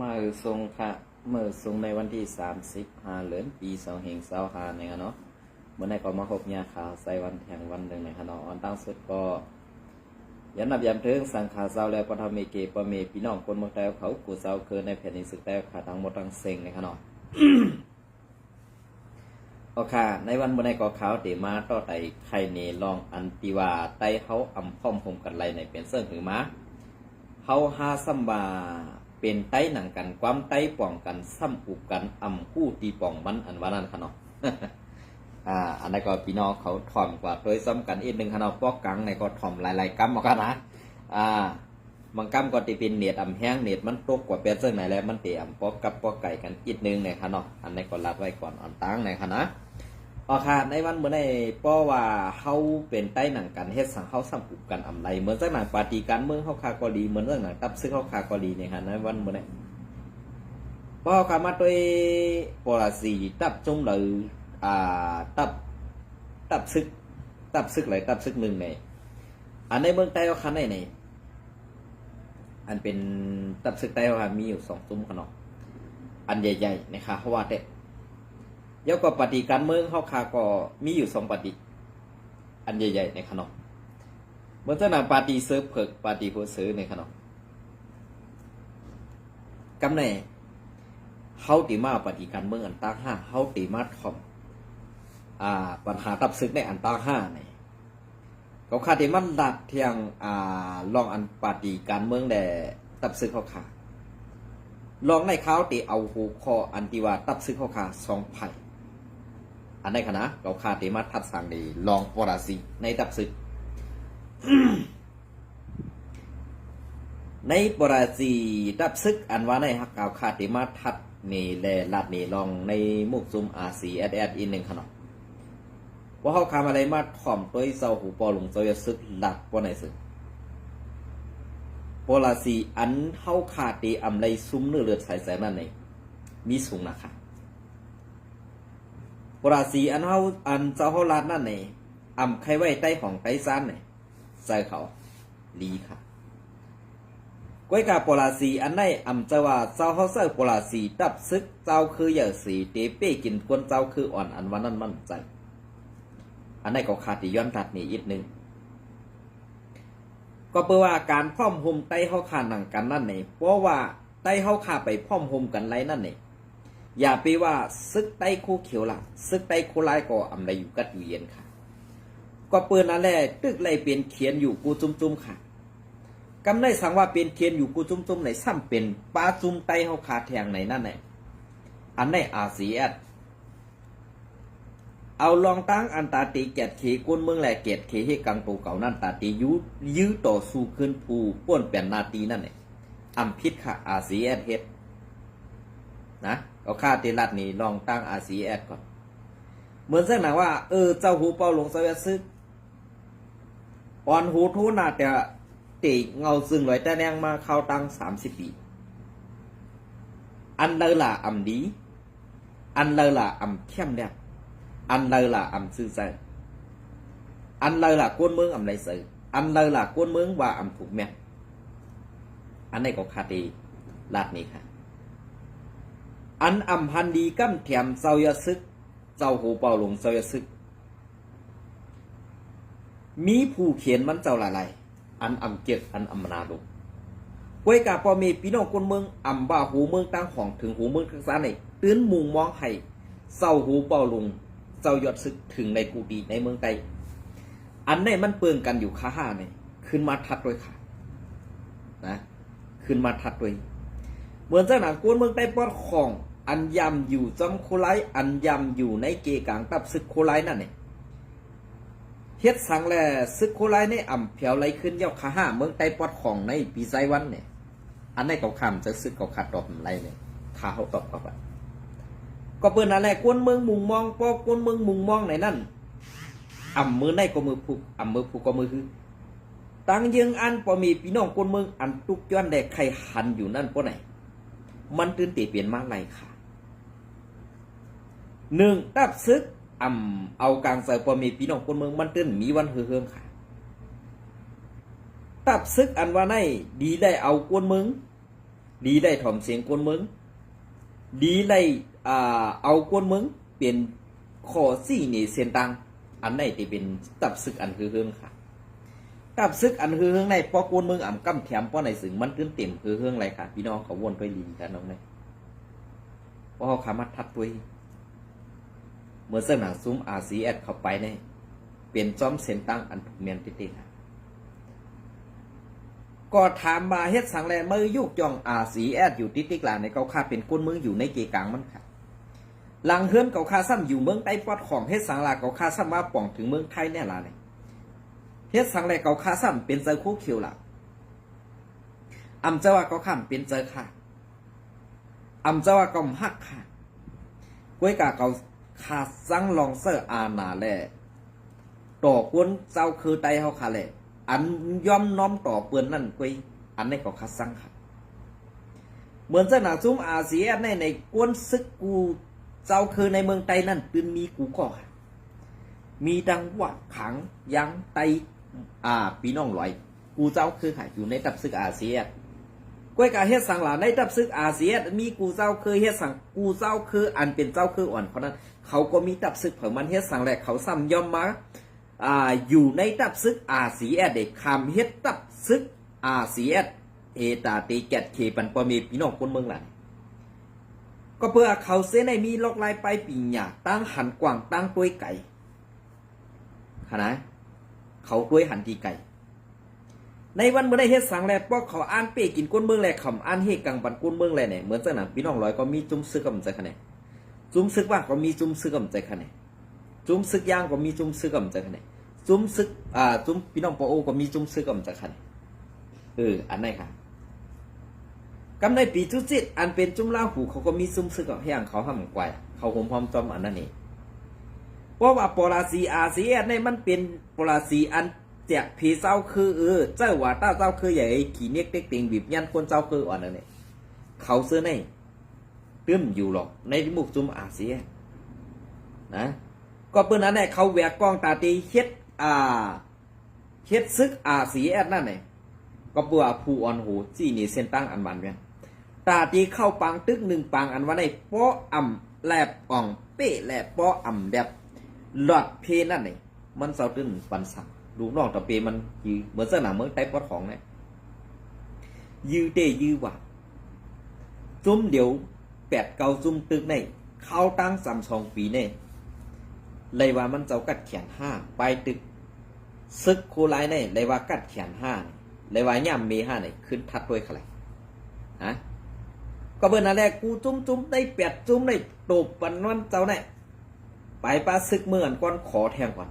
มาทรงค่ะเมื่อทรงในวันที่30 เดือนปี2525เนี่ยเนาะเมื่อในก็มาพบญาข่าวใส่วันแห่งวันหนึ่งในเนาะอันตั้งสุดก็ยันนับยามถึงสังขารเศร้าแล้วปฐมเมเกปเมพี่น้องคนเมืองแต่เขากูเศร้าเคือในแผ่นดินศึกแต่ขาทั้งหมดทั้งเซ็งในเนาะ โอเคในวันเมื่อในก็ข่าวเดมาต่อไตไข่เนลองอันติว่าไตเขาอำพร้อมผมกันไรในเป็นเสื่อหือมาเขาหาซัมบาเป็นไต้หนังกันความไต้ป่องกันซ้ำอุกกันอำคู่ตีป่องมันอันว่านั้นค่ะเนาะ อันนั้นก็พี่น้องเขาถ่อมกว่าโดยซ้ำกันอีกหนึ่งค่ะเนาะปอกกังในก็ถ่อมหลายๆกัมเหมือนกันนะบางกัมก็ตีเป็นเน็ตอำแห้งเน็ตมันตกกว่าเป็นเส้นไหนแล้วมันเตะอำปอกกับปอกไก่กันอีกหนึ่งในค่ะเนาะอันนี้ก็รัดไว้ก่อนอ่อนตั้งในค่ะนะโอเคในวันเมื่อในป้อว่าเขาเป็นไต้หนังกันเฮ็ดสังเขาซ้ำอุกกันอำไรเหมือนจากหนังปาฏิการเมืองเขาคาเกาหลีเหมือนจากหนังตับซึกเขาคาเกาหลีเนี่ยค่ะในวันเมื่อในป้อขามาด้วยปราศีตับจงเลยตับซึกเลยตับซึกหนึ่งในอันในเมืองใต้เขาคันในอันเป็นตับซึกใต้เขามีอยู่2 ซุ้มกันเนาะอันใหญ่ๆนะคะเพราะว่าแต่ยกก็ปฏิการเมืองเขาคาก็มีอยู่2 ปฏิอันใหญ่ๆในขนมเมื่อต้นปฏิเซิร์ฟเพิกปฏิโพเซอร์ในขนมกำเนิดเขาตีมาปฏิการเมืองอันตั้งห้าเขาตีมาทอมปัญหาตับซึกในอันตั้งห้าเนี่ยเขาคาตีมันดัดเทียงลองอันปฏิการเมืองแด่ตับซึกเขาขาลองในเขาตีเอาหูคออันติว่าตับซึกเขาขา2 ไผ่อันในคณะเราคาเตมาทัดสังดีลองปราศีในตับซึก ในปราศีตับซึกอันว่าในฮักเก่าคาเตมาทัดเนแลลาดเนลองในมุกซุมอาซีแอดอีกหนึ่งขนาดว่าเขาคำอะไรมาถ่อมตัวเศร้าหูปอลงเจ้าซึกหลักปนในซึกปราศีอันเขาคาเตอำไรซุ้มเนื้อเลือดใสๆนั่นเองมีสูงนะคะปราศีอันเฮาอันเจ้าเฮาลาดนั่นนี่อำใครไว้ใต้ของไต้ซานนี่ใส่เขาลีค่ะก้อยกาปราศีอันไหนอำเจ้าว่าเจ้าเฮาใส่ปราศีตับซึกเจ้าคืออย่าสีเตเป้กินกวนเจ้าคืออ่อนอันวันนั้นมั่นใจอันไหนก็ขาดที่ย้อนตัดนี่อีกนึงก็เปว่าการพร้อมห่มไต้เฮาขาหนังกันนั่นนี่เพราะว่าไต้เฮาขาไปพร้อมห่มกันไรนั่นนี่อย่าไปว่าซึกไต้คู่เขียวล่ะซึกไต้คู่ลายก็อำไรอยู่กัดอยู่เย็นค่ะก็เปิดนั่นแหละตึกไรเปลี่ยนเขียนอยู่กูจุ่มๆค่ะกำได้สั่งว่าเป็นเขียนอยู่กูจุ่มๆไหนซ้ำเป็นปลาจุ่มไต้เฮาขาแทงไหนนั่นแหละอันในอาเซียนเอาลองตั้งอันตาตีแกดเขกุนเมืองแหละเกดเขให้กังโตเก่านั่นตาตียื้อต่อสู้ขึ้นภูป้วนเปลี่ยนนาตีนั่นแหละอำพิษค่ะอาเซียนเฮ็ดนะเอาค่าเตลัดนี่ลองตั้งอาซีแอดก่อนเหมือนเส้นหนังว่าเจ้าหูเป่าหลงเสวียซึกอ่อนหูทูน่าแต่ตีเงาซึ่งลอยแต่แนงมาเข้าตั้ง30 ปีอันเลยล่ะอำดีอันเลยล่ะอำเข้มแดงอันเลยล่ะอำซื่อใจอันเลยล่ะกวนเมืองอำไรเสืออันเลยล่ะกวนเมืองว่าอำถูกแม่อันนี้ก็คาตีลาดนี่ค่ะอันอำพันดีกั้มแถมเจ้ายาซึกเจ้าหูเป่าหลงเจ้ายาซึกมีผู้เขียนมันเจ้าหลายๆอันอำเกียรอันอำนาลงก้วยกาปอมีพี่น้องคนเมืองอำบ่าหูเมืองตั้งของถึงหูเมืองข้างซ้ายในตื้นมุงมองให้เจ้าหูเป่าหลงเจ้ายอดซึกถึงในกูดีในเมืองไตอันนี้มันเปิงกันอยู่ข้าห้าเนี่ยขึ้นมาทัดด้วยค่ะนะขึ้นมาทัดด้วยเหมือนเจ้าหนังกวนเมืองใต้ปอดของอันยำอยู่จำโคไลอันยำอยู่ในเกกางตับซึกโคไลนั่นเนี่ยเฮ็ดสังแลซึกโคไลในอ่ำเพียวไหลขึ้นเย้าขาห้าเมืองใต้ปอดของในปีไซวันเนี่ยอันในเขาคำจะซึกเขาขาดตอบไรเนี่ยขาเขาตอบเขาไปก็เปิดนั่นแหละกวนเมืองมุงมองปอกวนเมืองมุงมองในนั่นอ่ำมือในก็มือผูกอ่ำมือผูกก็มือคือตั้งยังอันพอมีพี่น้องกวนเมืองอันตุกย้อนแดกไข่หันอยู่นั่นปะไหนมันตื่นเตะเปลี่ยนมาไรค่ะ1ตับซึกเอากลางใส่พอมีพี่น้องคนเมืองมันตื่นมีวันเฮืองค่ะตับซึกอันว่าในดีได้เอากวนเมือง ดีได้ถ่อมเสียงกวนเมืองดีได้เอากวนเมืองเป็นข้อสี่นี่เส้นตังอันไหนที่เป็นตับซึกอันคือเฮืองค่ะตับซึกอันคือเฮืองในปอกวนเมืองอ่ำกำแถมป้อในสึงมันตื้นเต็มคือเฮืองไรค่ะพี่น้องเขาวนไปลีกันน้องเนี่ยเพราะเขาขามาทัดตัวเมื่อเสนอซุ้มRCSเข้าไปเนี่ยเป็นจอมเส้นตั้งอันถูกเมียนติดๆค่ะก็ถามมาเฮ็ดสังแลเมื่อยุกย่องRCSอยู่ติดๆหลานในเขาค่าเป็นก้นเมืองอยู่ในเกกลางมันค่ะหลังเฮือนเขาค่าซ้ำอยู่เมืองใต้ปอดของเฮ็ดสังลาเขาค่าซ้ำว่าป่องถึงเมืองไทยแน่ล่ะเนี่ยเฮ็ดสังแลเขาค่าซ้ำเป็นเจอคู่เขียวล่ะอำเจ้าว่าเขาข้ามเป็นเจอค่ะอำเจ้าว่าก็หักค่ะก้วยกาเขาคาซังลองเซอร์อานาแลต่อกวนเจ้าคือไตเฮาค่ะแลอันย่อมน้อมต่อเปื้อนนั่นก้วยอันนี้ก็คาซังค่ะเหมือนเจ้าหน้าซุ้มRCSในกวนซึกกูเจ้าคือในเมืองไตนั่นปืนมีกูก็ค่ะมีดังว่าขังยังไตพี่น้องลอยกูเจ้าคือค่ะอยู่ในตับซึกRCSก้วยกาเฮ็ดสังหลาในตับซึกRCSมีกูเจ้าคือเฮ็ดสังกูเจ้าคืออันเป็นเจ้าคืออ่อนเพราะนั้นเขาก็มีตับซึกเผื่อมันเฮ็ดสังแหลกเขาซ้ำย่อมมาอยู่ในตับซึกRCSเด็กคำเฮ็ดตับซึกRCSเอตาตีแกดเคปันปอมีพี่น้องคนเมืองหลานก็เพื่อเขาเส้นในมีลอกลายไปปีหยาตั้งหันกว่างตั้งกล้วยไก่ขนาดเขากล้วยหันทีไก่ในวันเมื่อได้เฮ็ดสังแลปอกเขาอ่านเป้กินก้นเมืองแลคำอ่านเฮกังบันก้นเมืองแลเนี่ยเหมือนสนามพี่น้องร้อยก็มีจุ้มซึกกำใจคะแนนจุ้มซึกว่าก็มีจุ้มซึกกำใจคะแนนจุ้มซึกย่างก็มีจุ้มซึกกำใจคะแนนจุ้มซึกจุ้มพี่น้องปอโอก็มีจุ้มซึกกำใจคะแนนอันไหนค่ะกำในปีจุจิตอันเป็นจุ้มลาหูเขาก็มีจุ้มซึกกับแห้งเขาห้ามกวายเขาห่มพร้อมจอมอันนั้นเองเพราะว่าปราสีRCSในมันเป็นปราสีอันแจกผีเจ้าคือเจ้าว่าต้าเจ้าคือใหญ่ขี่เน็กเต็กติงบีบยันคนเจ้าคืออ่อนนั่นเองเขาซื้อในตื้มอยู่หรอกในมุกจุ่มRCSนะก็เปิ้นนั้นเนี่ยเขาแหวกกองตาตีเฮ็ดซึกRCSนั่นเองก็บัวผู้อ่อนหูจี้นี่เส้นตั้งอันวันเวียนตาตีเข้าปังตึกหนึ่งปังอันวันในป้ออ่ำแลบอ่องเป้แลบป้ออ่ำแดบหลอดเพนั่นเองมันเศร้าตื้นปันสั่งลูกน้องตะเปมันยือเหมือนสนามเมืองไต้ปอดของเนี่ยยือเตยือว่าจุ้มเดี๋ยว8-9จุ้มตึกในเข้าตั้ง32 ปีเนี่ยเลยว่ามันเจ้ากัดแขน5ไปตึกซึกโคไลเนี่ยเลยว่ากัดแขน5เลยว่าย่ำเม5เนี่ยขึ้นทัดด้วยใครฮะก็เบอร์นั่นแหละกูจุ้มได้8จุ้มได้ตบปันวันเจ้าเนี่ยไปปลาซึกเมื่อนก้อนขอแทงก่อน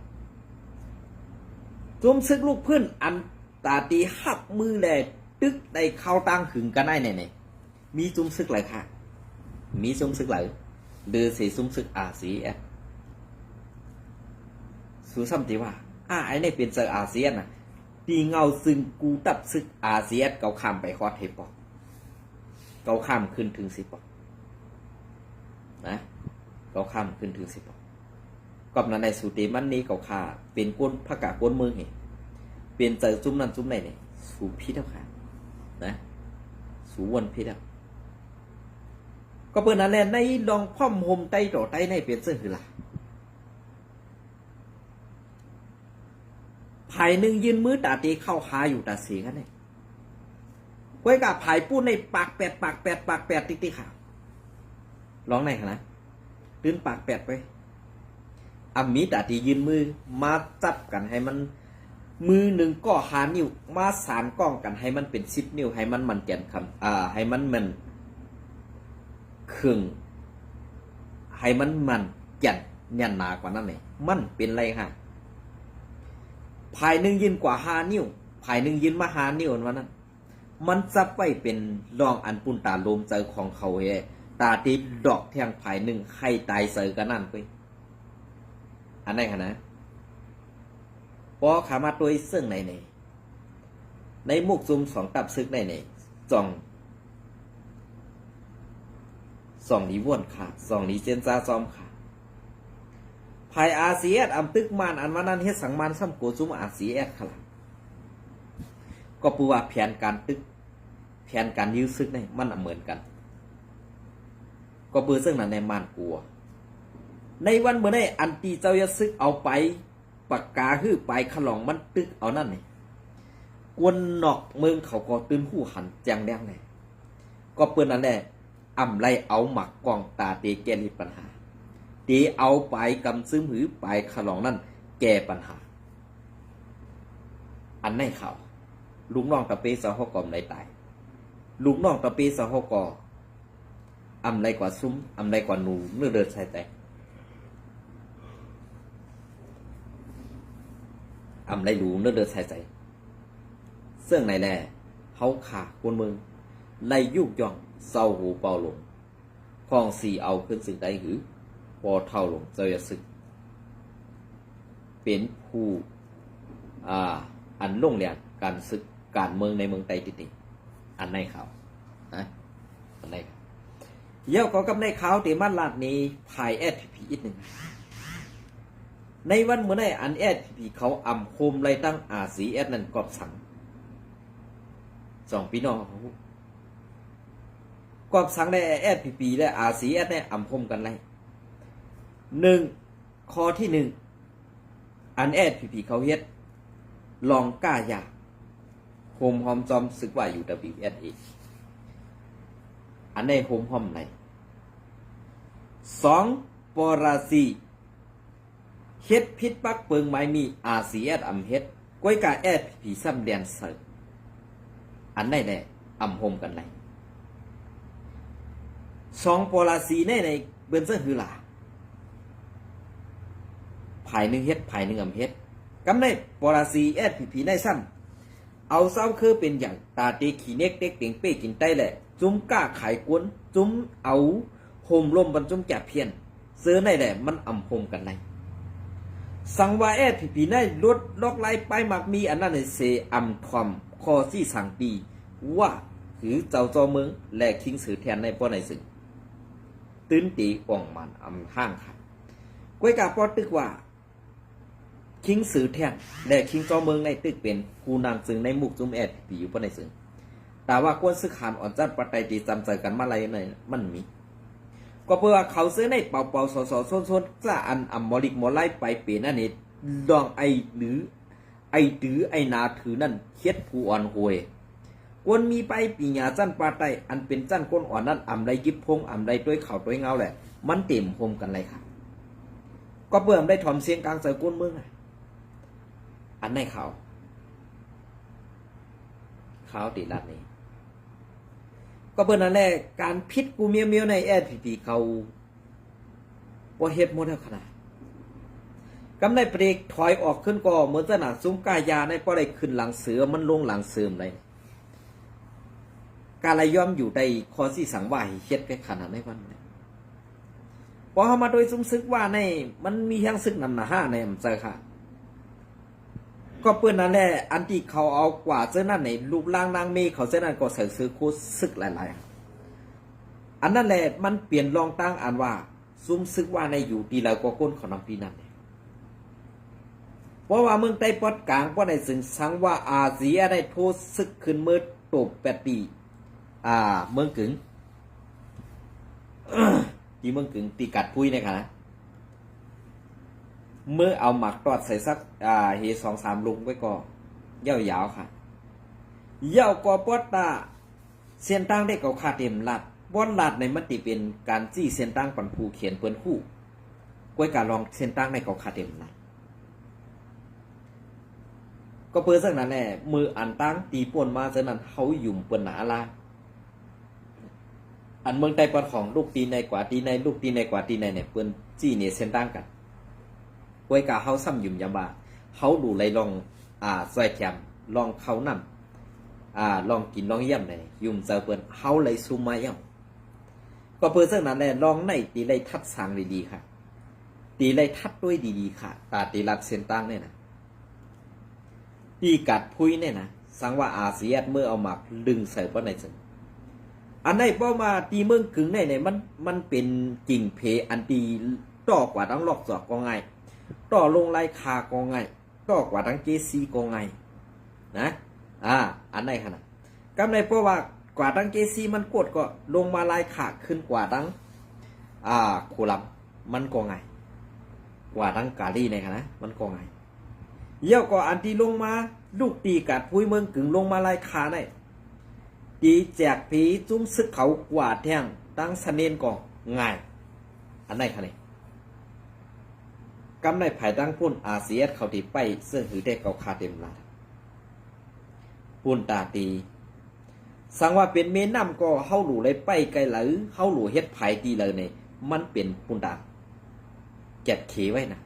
จุ้มซึกลูกพื้นอันตาตีหักมือแลตึกได้เข้าตั้งหึงกันได้เนี่ยมีจุ้มซึกหลายค่ะมีจุ้มซึกหลายเดือเสียจุ้มซึกRCSสู้ซ้ำตีว่าไอ้เนี่ยเป็นเจอRCSน่ะตีเงาซึ่งกูตับซึกRCSเกาข้ามไปคอดเทปอกเกาข้ามขึ้นถึง10 ปอกนะเกาข้ามขึ้นถึง10 ปอกกับนั้นในสุติมันนี้เกาขาเป็นก้นพระกาก้นเมืองเห็นเป็นเจอจุ้มนั่นจุ้มไหนเนี่ยสู่พิษเท่าค่ะนะสู่วันพิษอ่ะก็เปิดนั่นแหละในลองพ่อมโฮมไตต่อไตในเปลี่ยนเสื้อคือล่ะภายหนึ่งยืนมือตาตีเข้าหาอยู่ตาเสียกันเนี่ยก้อยกับภายปูนในปากแปดติ๊กค่ะร้องไหนคะนะตื่นปากแปดไปมีตาตียืนมือมาจับกันให้มันมือหนึ่งก็หานิ้วมาสานกล้องกันให้มันเป็น10 นิ้วให้มันแก่นคำให้มันเครื่องให้มันแก่นยันหนากว่านั้นเนี่ยมันเป็นไรฮะภายหนึ่งยืนกว่า5 นิ้วภายหนึ่งยืนมา5 นิ้ววันนั้นมันจะไปเป็นรองอันปุ่นตาลมเจอของเขาเฮตาตีดอกแทงภายหนึ่งใครตายเสือกันนั่นไปอันไหนคะนะพอขามาตัวซึ่งในมุกซุ่ม2 ตับซึกในจ่องนี้ว่นค่ะ2นี้เจนซาซอมค่ะภายRCSอำตึกมานอันวันนั้นเฮ็ดสังมันซ้ำโกซุ่มRCSค่ะก็ปูว่าแผนการตึก แผนการยื้อซึกเนี่ยมันเหมือนกัน ก็เปื้อซึ่งนั้นในมานกลัวในวันเมื่อได้อันตีเจ้าจะซึกเอาไปปากกาฮื้อไปขลองมันตึกเอานั่นนี่กวนนอกเมืองเขาก็ตื่นหูหันแจงแดงเลยก็เปื้อนนั่นแหละอ่ำไรเอาหมักกองตาเตแก้ปัญหาตีเอาไปกำซึมหือไปขลองนั่นแก้ปัญหาอันในเขาลูกน้องตะเปสหกรมในตายลูกน้องตะเปสหกรอำไรกว่าซุ้มอำไรกว่าหนูเนื้อเดินใส่แต่อำไรหลูเนื้อเดินใส่ใจเสื่องในแลเขาขาคนเมืองไล่ยุกย่องเศร้าหูเป่าลงคลองสีเอาขึ้นสึกได้หือพอเท่าลงเจ้าอย่าสึกเป็นผู้อันลงเรียนการศึกการเมืองในเมืองไต้ติอันในข่าวนะอันในเยี่ยวก็กับในข่าวที่มันลาดนี้ภายแอดพีอีกหนึ่งในวันเมื่อได้อันแอดพีเขาอ่ำโคมไรตั้งอาศีแอดนั่นกอบสังสองพี่น้องเขากอบสังได้แอดพีและอาศีแอดเนี่ยอ่ำโคมกันไรหนึ่งข้อที่หนึ่งอันแอดพีเขาเฮ็ดลองกล้ายาโฮมหอมจอมสึกว่าอยู่ WSA อันในโฮมหอมไหนสองปราซีเฮ็ดพิษปักเปิงไม้มีอาซีแอดอำเฮ็ดก้อยกาแอดผีซ้ำแดนเซอร์อันในแหละอำโฮมกันไหนสองปราซีในเบิ้นเสื้อหือหล่าภายหนึ่งเฮ็ดภายหนึ่งอำเฮ็ดกำในปราซีแอดผีในซ้ำเอาเศร้าคือเป็นอย่างตาเตขีเน็กเด็กเต็งเป้กินไตแหละจุ้มก้าขายกวนจุ้มเอาโฮมลมบรรจุ้มจับเพียนเสื้อในแหละมันอำโฮมกันไหนสังวาแอดผีในลดลอกไล่ไปมักมีอันนั้นในเสอำทอมคอซี่สังปีว่าถือเจ้าจอเมืองและคิงสือแทนในป้อในสึงตื้นตีอ่องมันอำห้างขัดก้อยกาป้อตึกว่าคิงสือแทนและคิงจอเมืองในตึกเป็นผู้นางซึ่งในมุกจุ้มแอดผีอยู่ป้อในซึ่งแต่ว่ากวนซึกขานอ่อนจัดปัตไตตีจำใจกันมาอะไรในมันมีก็เพื่อเขาซื้อในเป่าเป่าสอสอส้นส้นจะอันอัมมอลิกมอไล่ไปเปลี่ยนนั่นเองดองไอหรือไอถือไอนาถือนั่นเฮ็ดผู้อ่อนหวยกวนมีไปปีหยาจันปาไตอันเป็นจันก้นอ่อนนั่นอ่ำไรกิบพงอ่ำไรด้วยเข่าด้วยเงาแหละมันเต็มโฮมกันเลยครับก็เพื่อได้ถอมเสียงกลางใจก้นเมืองอันในเขาติดรัดนี้ก็เพื่อนนั่นแหละการพิษกูเมียวในแอดพีเขาพอเฮ็ดหมดแล้วขนาดกำในเปรกถอยออกขึ้นก็เหมือนสนาซุ้มกายาในพอได้ขึ้นหลังเสือมันลงหลังเสือมเลยการย่อมอยู่ในคอที่สังวาเฮ็ดแค่ขนาดในวันนี้พอเข้ามาโดยซุ้มซึกว่าในมันมีทั้งซึกนำหนาห้าในอำเภอค่ะก็เปื้อนนั่นแหละอันที่เขาเอากว่าเจ้านั่นในรูปร่างนางเมฆเขาเจ้านั่นก็ใส่เสื้อโค้ทซึกหลายๆอันนั้นแหละมันเปลี่ยนรองตั้งอันว่าซุ้มซึกว่าในอยู่ดีแล้วก็ก้นของน้ำปีนั่นเพราะว่าเมืองใต้ปอดกลางเพราะในสึงสังว่าอาเซียได้โทษซึกขึ้นเมื่อตบ8 ปีเมืองกึ่ง ที่เมืองกึ่งตีกัดพุ้ยเนี่ยค่ะนะเมื่อเอาหมักตอดใส่สักเฮ2-3 ลุงไว้ก็ยาวๆค่ะยาวกว่าปอดตาเส้นตั้งได้เก่าขาเต็มลัดบอนลัดในมันติเป็นการจี้เส้นตั้งปันผูเขียนเปิ้นคู่ก้วยการลองเส้นตั้งในเก่าขาเต็มลัดก็เปิ้นสักนั้นแหละมืออันตั้งตีป่วนมาเส้นนั้นเขาหยุ่มเปิ้นหนาลาอันเมืองใต้ปอดของลูกตีในกว่าตีในลูกตีในกว่าตีในเนี่ยเปิ้นจี้เนี่ยเส้นตั้งกันกวยกาเขาซ้ำยุ่มยำบาเขาดูไรลองซอยแถมลองเขานำลองกินลองเยี่ยมเลยยุ่มเจอเปิ้นเขาเลยซูมมาเยี่ยมก็เปิ้นซึ่งนั้นแหละลองในตีไรทัดสางดีๆค่ะตีไรทัดด้วยดีๆค่ะตีรัดเส้นตั้งเนี่ยนะตีกัดพุ้ยเนี่ยนะสังว่าอาเซียนเมื่อเอามาดึงใส่ป้อในซึ่งอันในป้อมาตีเมืองกึ่งเนี่ยมันเป็นกิ่งเพอันตีต่อกว่าทั้งลอกจอกก็ง่ายต่อลงไล่คาก็ง่ายต่อกว่าทั้งเจซีก็ง่ายนะอันในขนาดกำในเพราะว่า กว่าดังเกซีมันกดก็ลงมาลายขาขึ้นกว่าดังโคลัมมันก็ไงกว่าดังกาลีในค่ะนะมันก็ไงเยี่ยวก็อันที่ลงมาลูกตีกัดพุ้ยเมืองกึ่งลงมาลายขาในตีแจกผีจุ้มซึกเขากว่าแท่งตั้งสเนนก็ง่ายอันไหนคะเนี่ยกำในภายตั้งปุ่นอาเซียนเขาที่ไปเสื้อหือได้เกาคาเต็มลาปุ่นตาตีสังว่าเป็นเมน้ำก็เฮาหลูเลยไปไกลหรือเฮาหลูเฮ็ดไผ่ตีเลยเนี่ยมันเป็นปุ่นตาแกะเขไว้นะ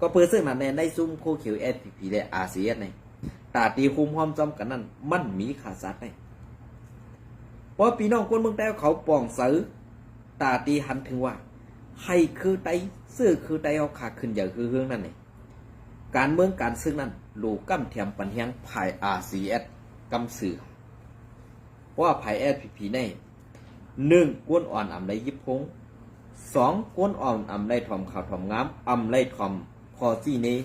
ก็เปิดซึ่งนั้นในซุ้มโคเขียวSPPและอาเซียนเนี่ยตาตีคุมหอมจอมกันนั้นมันมีขาดสัตว์เนี่ยเพราะพี่น้องคนเมืองแต่เขาป่องซื้อตาตีหันถึงว่าให้คือไตเสื้อคือไตเอาขาขึ้นอย่างคือเรื่องนั่นเองการเมืองการซึ่งนั้นหลูกั้มเทียมปันเฮียงภายอาเซียนกำสื่อว่าภายSPPเนี่ย1ก้นอ่อนอ่ำได้ยิบพง2ก้นอ่อนอ่ำได้ถ่อมข่าวถ่อมงามอ่ำได้ถ่อมพอจี้นี้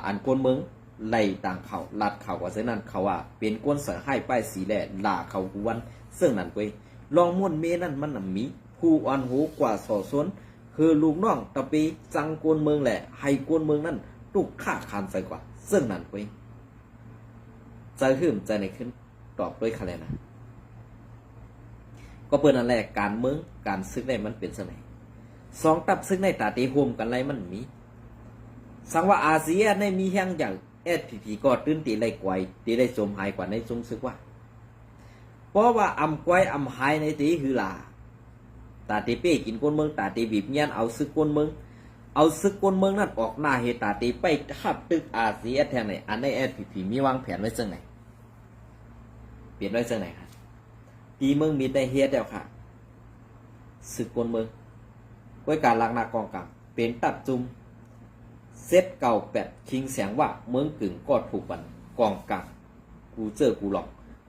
อันก้นเมืองไล่ต่างเขาลัดเขาว่าเส้นนั้นเขาว่าเป็นก้นเสือให้ป้ายสีแหล่ลาเขากวนซึ่งนั่นไปลองม้วนเมนั่นมันน่ะมีผู้อ่อนหูกว่าสอสวนคือลูกน้องตะปีจังก้นเมืองแหละให้ก้นเมืองนั่นลูกฆ่าคานใส่กว่าซึ่งนั่นไปใจหื่มใจในขึ้นตอบด้วยคะแนนนะก็เปิดนั่นแหละการเมืองการซึกได้มันเป็นเสน่ห์สองตับซึกในตาตีโฮมกันไรมันมีสังว่าอาเซียนในมีแห่งอย่างSPP ก็ตื้นตีไรกวยตีได้สมหายกว่าในสมซึกว่าเพราะว่าอำกวยอำหายในตีหือลาตาตีเป้กินก้นเมืองตาตีบีบเงี้ยนเอาซึกก้นเมืองเอาซึกก้นเมืองนั่นออกหน้าเหตุตาตีไปทับตึกอาเซียนแทนไหนอันในSPPมีวางแผนไว้ซึ่งไหนเปลี่ยนไว้ซึ่งไหนครับตีเมืองมีได้เฮ็ดแล้วค่ะซึกก้นเมืองด้วยการลักนากองกลางเป็นตัดจุมเซตเก่าแปดคิงเสียงว่าเมืองกึ่งก็ถูกบันกองกลางกูเจอกูหลอก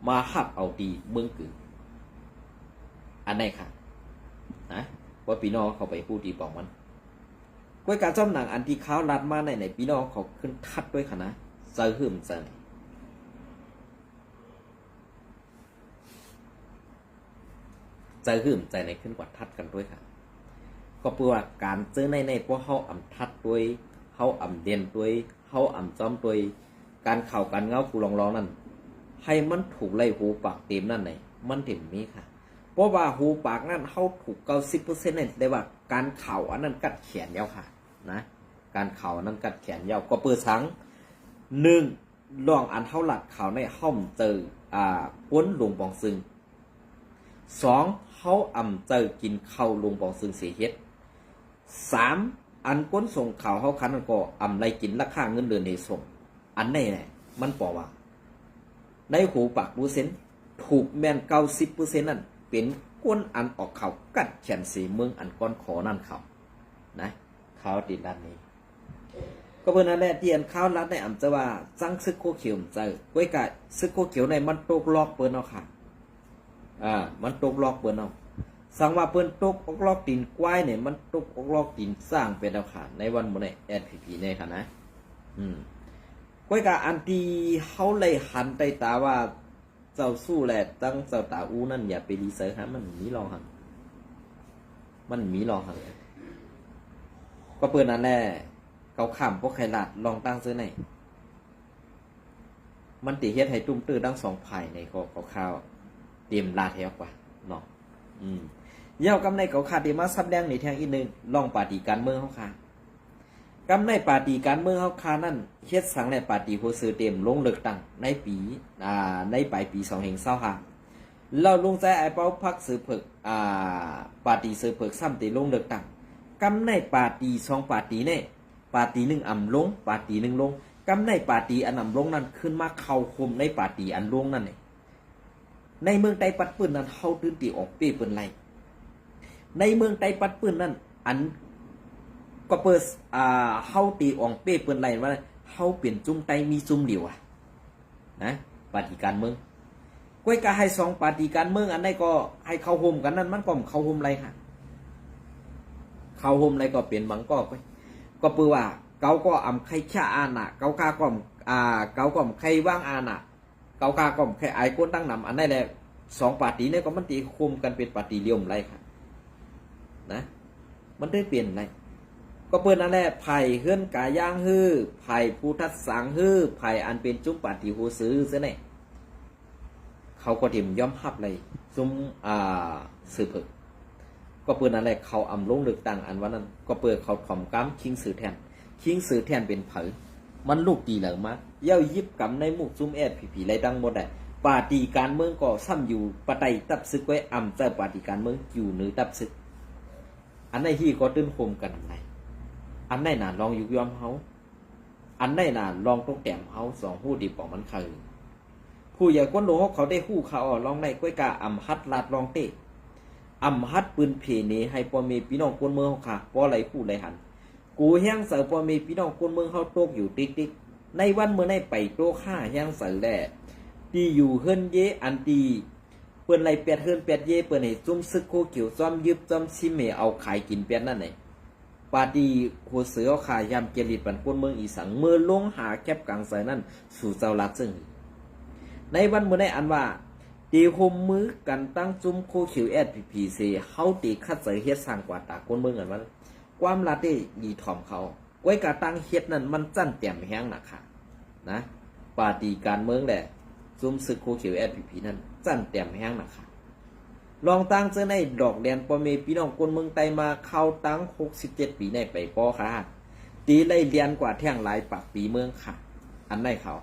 มาหักเอาดีเมืองกึ่งอันไหนค่ะนะว่าพี่น้องเขาไปพูดดีบอกมันด้วยการจ้ำหนังอันที่เขาลัดมาในพี่น้องเขาขึ้นทัดด้วยค่ะนะเจอหื่มเจอใจหื่มใจในขึ้นกว่าทัดกันด้วยค่ะก็เพื่อว่าการเจอในพวกเขาอ่ำทัดด้วยเขาอ่ำเด่นด้วยเขาอ่ำจอมด้วยการเข่าการเงากูลองนั่นให้มันถูกไล่หูปากเต็มนั่นไหนมันเต็มมีค่ะเพราะว่าหูปากนั่นเขาถูก90%เนี่ยได้ว่าการเข่าอันนั้นกัดแขนยาวค่ะนะการเข่าอันนั้นกัดแขนยาวก็เปิดสัง1ลองอันเท่าหลัดเข่าในห้อมเจอป้นหลวงปองซึง2เขาอ่ำเจอกินข้าวลงปองซึงเสียเฮ็ด3อันก้นส่งข่าวเขาคันก็อ่ำไรกินราคาเงินเดือนในส่งอันไหนแหละมันปอว่าในหูปากดูเซนถูกแมน90%นั่นเป็นก้นอันออกเขากัดแขนสีเมืองอันก้อนขอนั่นเขานะเขาติดด้านนี้ก็เพื่อนนั่นแหละที่อันข้าวรัดในอ่ำจะว่าจังซึกโคเขียวเจอไว้กะซึกโคเขียวในมันตกลอกเปิ้นเอาค่ะมันตกลอกเปิ้นเอาสังว่าเปิ้นตกอกลอกตีนกวายเนี่ยมันตกอกลอกตีนสร้างเป็นเอาค่ะในวันมื้อนี้SPPเนี่ยค่ะนะก้อยกะอันที่เฮาเลยหันใต้ตาว่าเจ้าสู้แหละตั้งเจ้าตาอูนั่นอย่าไปรีเสิร์ชหามันมีรอหันมันมีรอหันก็เปิ้นนั่นแหละเกาข้ามพวกไข่ลาดลองตั้งซื้อไหนมันติเฮ็ดให้ตุ้มตื้อทั้งสองฝ่ายในก็ข้าวเตรียมลาแถวกว่าเนาะเย้ากำในเขาขาดที่มาซับแดงในแทงอีกนึงลองปาร์ตี้การเมืองเขาค่ะกำในปาร์ตี้การเมืองเขาค่ะนั่นเฮ็ดสังในปาร์ตี้ผู้ซื้อเต็มลงเลือกตั้งในปีในปลายปี2025เราลงใจไอ้เป้าพักซื้อเผิกปาร์ตี้ซื้อเผิกซ้ำติลงเลือกตั้งกำในปาร์ตี้2ปาร์ตี้เนี่ยปาร์ตี้1อ่ำลงปาร์ตี้1ลงกำในปาร์ตี้อันอ่ำลงนั้นขึ้นมาเข้าคุมในปาร์ตี้อันลงนั่นเนี่ยในเมืองไต้ปัดปืนนั้นเฮาตื่นตีออกเป้เปิ้นไล่ในเมืองไต้ปัดปืนนั้นอันก็เปิดเฮาตีออกเป้เปิ้นไล่ว่าเฮาเปลี่ยนจุ้มไต้มีจุ้มเหลียวนะปฏิการเมืองก้อยก็ให้2ปฏิการเมืองอันใดก็ให้เข้าโฮมกันนั้นมันก็เข้าโฮมไรค่ะเข้าโฮมไรก็เปลี่ยนบังก็เปื้อว่าเกาก็อำไข่ชะอาน่ะเกาก็ใครว่างอาน่ะเ เกากาก็แค่ไอ้ก้นตั้งนำอันนั้นแหละ2ปาร์ตี้เนี่ยก็มันตีคุมกันเป็นปาร์ตี้เลี่ยมไรค่ะนะมันได้เปลี่ยนไรก็เปิ้นนั่นแหละไผ่เฮือนกาย่างฮื้อไผ่ผู้ทัดสังฮื้อไผ่อันเป็นจุ้มปาร์ตี้โฮซื้อซะเนี่ยเขาก็เตรียมย่อมฮับเลยจุ้มสืบเพิกก็เปิ้นนั่นแหละเขาอำลงเลือกตั้งอันวันนั้นก็เปิดเขาถ่อมก้ามคิงสื่อแทนคิงสื่อแทนเป็นเผอมันลูกดีเหลือมากเย้ายิบกำในมุกจุ้มแอดผีไรดังหมดได้ปาร์ตี้การเมืองก็ซ้ำอยู่ปะไตตับซึกไว้อำเจ้าปาร์ตี้การเมืองอยู่เหนือตับซึกอันไหนที่ก็ตื้นโคมกันไหนอันไหนน่ะลองอยู่ยอมเฮาอันไหนน่ะลองตกแต้มเฮาสองหู้ดีปองมันคือผู้ใหญ่ก้นโลกเขาได้หู้เขาลองในก้อยกาอำฮัดลาดลองเตะอำฮัดปืนเพเนให้พ่อแม่พี่น้องคนเมืองเขาค่ะบ่ไหลผู้ไหลหันกูแห้งเสือพ่อแม่พี่น้องคนเมืองเขาโตกอยู่ติ๊กๆในวันเมื่อในไปโตฆ่าแห้งเสือแหละตีอยู่เฮิรนเยอันตีเปิ้นไหลแปดเฮิรนแปดเยเปิ้นให้จุ่มซึกโคเขียวซ้อมยึบซ้อมซิเมเอาขายกินแปดนั่นไหนปาดีหัวเสือขายยามเกลิดปันคนเมืองอีสังเมื่อลงหาแคบกลางสายนั่นสู่เจ้าลัดซึ่งในวันเมื่อในอันว่าตีหมมือกันตั้งจุ่มโคเขียวแอดพีเซเฮาตีคัดเสือเฮ็ดสร้างกว่าตาคนเมืองกันว่าความลัดได้ดีถ่อมเขาไว้กาตั้งเฮ็ดนั่นมันจั่นเต็มแห้งหนักค่ะนะปาดีการเมืองแหละซุ่มซึกโคเขียวแอดพีนั่นจั่นเต็มแห้งหนักค่ะลองตั้งเจอในดอกแดนปอเมพี่น้องคนเมืองไตมาเข้าตั้ง67ปีในไปปอค่ะตีไล่เรียนกว่าแท่งหลายปากปีเมืองค่ะอันไหนเขา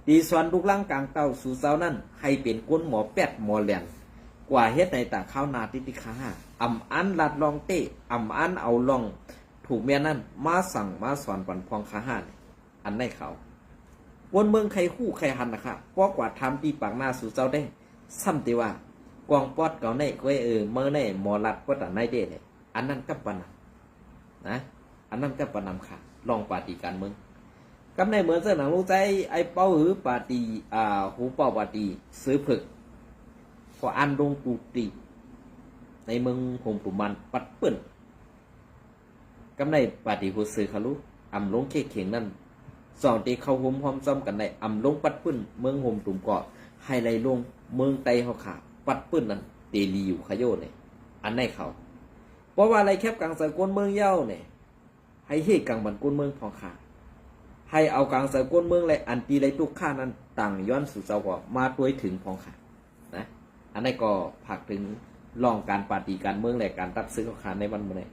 ตีสอนลูกล่างกลางเต้าสู่เจ้านั่นให้เป็นก้นหมอแปดหมอแหลนกว่าเฮ็ดในตาข้าวนาติติค่ะอำอันลัดลองเตะอำอันเอาลองถูกแม่นั่นมาสั่งมาสอนปันพองค่ะอันไหนเขาวนเมืองใครคู่ใครหันนะคะเพราะกว่าทำตีปากหน้าสู่เจ้าได้ซ้ำตีว่ากองปอดเก่าในก้อยเมื่อในหมอลัดก็แต่ในเด้เนี่ยอันนั้นก็ปนำนะอันนั้นก็ปนำค่ะลองปาฏิการเมืองกำในเหมือนเสื้อหนังรู้ใจไอ้เป้าหือปาฏิหูเป้าปาฏิซื้อผึกก็อันลงตูตีในเมืองหงปุ่มมันปัดเปิ่นกำในปาฏิหูซื้อขาลุอำลงเข่เข่งนั่นสองตีเข้าหุ่มหอมซ้ำกันในอำลงปัดเปิ่นเมืองหงตุ่มเกาะให้ไหลลงเมืองไตเขาขาปัดปื้นนั่นเตลีอยู่ขยโยเนี่ยอันไหนเขาเพราะว่าอะไรแคบกลางสากลเมืองเย้าเนี่ยให้เฮกลางบันก้นเมืองพอขาให้เอากลางสากลเมืองเลยอันตีเลยทุกข้านั้นต่างย้อนสู่เจ้าก็มาตัวถึงพอขานะอันนี้ก็ผักถึงลองการปฏิการเมืองและการตัดซื้อของขาในวันเมื่อไหร่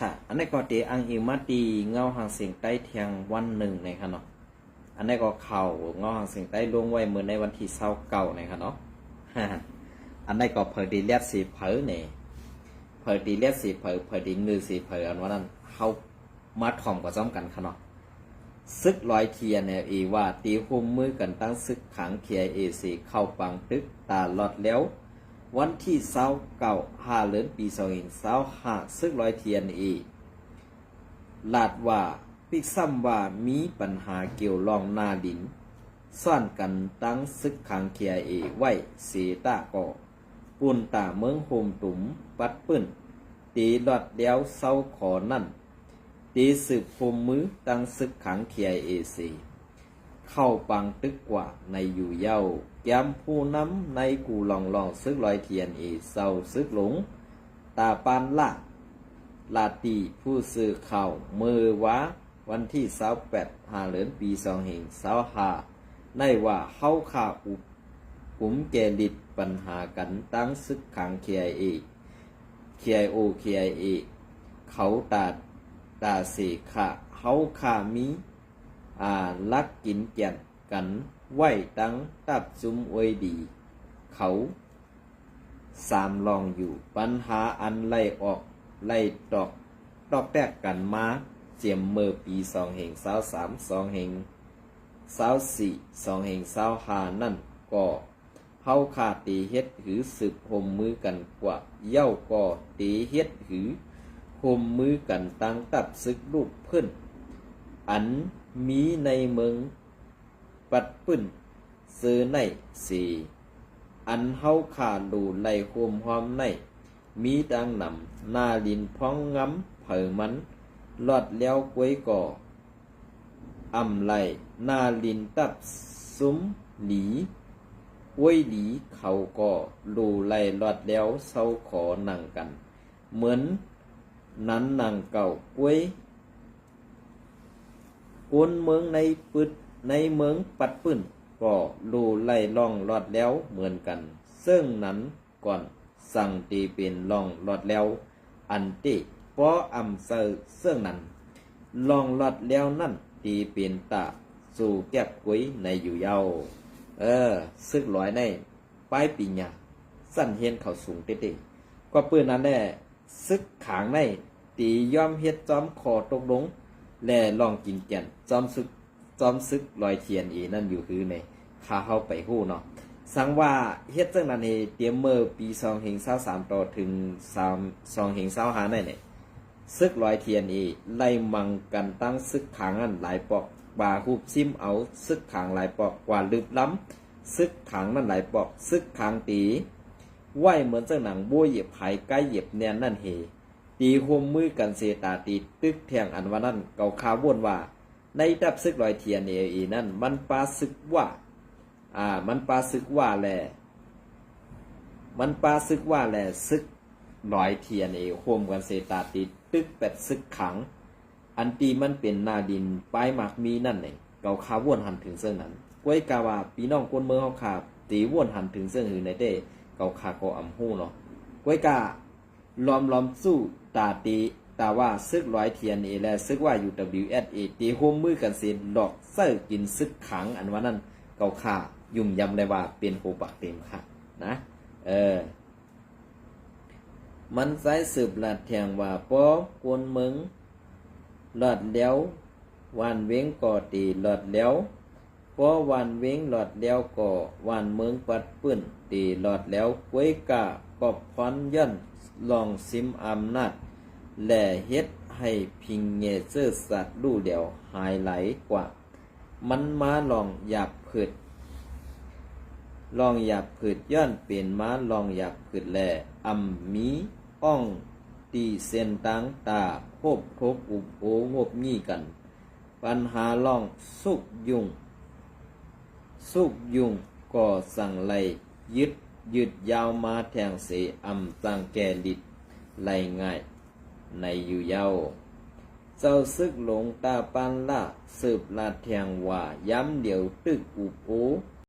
ค่ะอันนี้ก็เตอังอิมาตีเงาหางเสียงใต้เทียงวันหนึ่งนะครับเนาะอันนี้ก็เข่าเงาหางเสียงใต้ลงไว้เหมือนในวันที่29นะครับเนาะอันนี้ก็เผยดีเลียดสีเผยเนี่ยเผยดีเลียดสีเผยดีเงือสีเผยอันว่านั้นเขามาถ่อมกับซ้อมกันครับเนาะซึกลอยเทียเนี่ยอีว่าตีหุ่มมือกันตั้งซึกขังเคียเอซีเข้าปังตึกตาลอดแล้ววันที่29เดือนปี25ซึ่งร้อยเทียนลาดว่าปิกซ้ำว่ามีปัญหาเกี่ยวลองนาดินซ่อนกันตั้งซึกขังเคียไว้เสตาก่อปุ่นตาเมืองโฮมตุ่มปัดปื้นตีลอดแล้วเศร้าขอนั่นตีสืบพมมือตั้งซึกขังเคียซีเข้าปังตึกกว่าในอยู่เย้าแย้มผู้น้ำในกูลองซึกลอยเทียนเศร้าซึกหลงตาปานลาตีผู้สื่อข่าวมือวะวันที่28เดือนปี25ในว่าเข้าข่าอุบกุมเกลิดปัญหากันตั้งซึกขังเคียเขาตาเสขะเขาขามีลักกินแก่นกันไหวตั้งตับซุมอวยดีเขาสามลองอยู่ปัญหาอันไล่ออก ไล่ตอกแตกกันมาเจียมเมื่อปี2023 2024 2025นั่นก็เฮาขาตีเฮ็ดหือสืบห่มมือกันกว่าเย้าก็ตีเฮ็ดหือห่มมือกันตั้งตับซึกลูกเพิ่นอันมีในเมืองปัดปึ้นซื้อในสีอันเฮาขาดูไล่โฮมหอมในมีดังนำนาลินพ้องงำเผอมันลอดแล้วกวยก่ออำไล่นาลินตับซุ้มหลีอวยหลีเขาก็ดูไล่ลอดแล้วเศร้าขอนั่งกันเหมือนนั้นนั่งเก่ากวยกวนเมืองในปึดในเมืองปัดปื้นก็ดูไล่ล่องลอดแล้วเหมือนกันซึ่งนั้นก่อนสั่งตีเป็นล่องลอดแล้วอันติป้ออำเซอซึ่งนั้นล่องลอดแล้วนั่นตีเป็นตาสู่แก็บกุ้ยในอยู่เยาซึกลอยในป้ายปีญาสั่นเฮียนเขาสูงเต้ก็ปืนนั้นแน่ซึกขางในตีย่อมเฮ็ดจอมคอตกลงแล่ลองกินแก่นจอมซึกลอยเทียนอีนั่นอยู่คือในข้าเฮาไปฮู้เนาะสังว่าเฮ็ดจังนั้นให้เตรียมเมื่อปี2023ต่อถึง2025นั่นนี่ซึกลอยเทียนอีไล่มังกันตั้งซึกขางอันหลายปอกบาฮูบซิมเอาซึกขางหลายปอกกว่าลึกล้ำซึกขางนั่นหลายปอกซึกขางตีไหวเหมือนจังหนังบัวเหยียบไผใกล้เหยียบแนนนั่นเฮตีโฮมมือกันเสตาตีตึกแทงอันว่านั่นเก่าคาวนว่าในดับซึกลอยเทียนอีนั่นมันปาซึกว่ามันปาซึกว่าแลซึกลอยเทียนโฮมกันเสตาตีตึกเป็ดซึกขังอันตีมันเป็นนาดินปลายหมากมีนั่นเองเก่าคาวนหันถึงเส้นนั้นกวยกาว่าพี่น้องคนเมืองเฮาขาตีวนหันถึงเส้นหือในเด้เก่าคาก็อำฮู้เนาะกวยกาล้อมสู้ตาตีตาว่าซึกลอยเทียนและซึกว่า UWSA ตีโฮมมือกันเสียดอกเซ้อกินซึกขังอันว่านั้นเก่าคายุ่มยำได้ว่าเป็นโหปะเต็มค่ะนะมันสายสืบลาดแทงว่าป้อกวนเมืองหลอดแล้ววันเว้งก่อตีหลอดแล้วป้อวันเว้งหลอดแล้วก่อวันเมืองปัดปื้นตีหลอดแล้วกวยกะกอบพรย่นลองซิมอำนาจแหล่เฮ็ดให้พิงเงเซอร์สัตว์ลู่เดียวหายไหลกว่ามันมาลองหยาบผืดย้อนเป็นม้าลองหยาบผืดแหล่อำมีอ่องตีเส้นตังตาโคบทบอุบโองบงี้กันปัญหาลองสุกยุงก็สั่งไล่ยึดยาวมาแทงเสอำตังแก่ลิดไล่ง่ายในอยู่เยาเจ้าซึกหลงตาปันละสืบลาดแทงว่าย้ำเดี๋ยวตึกอุบโอ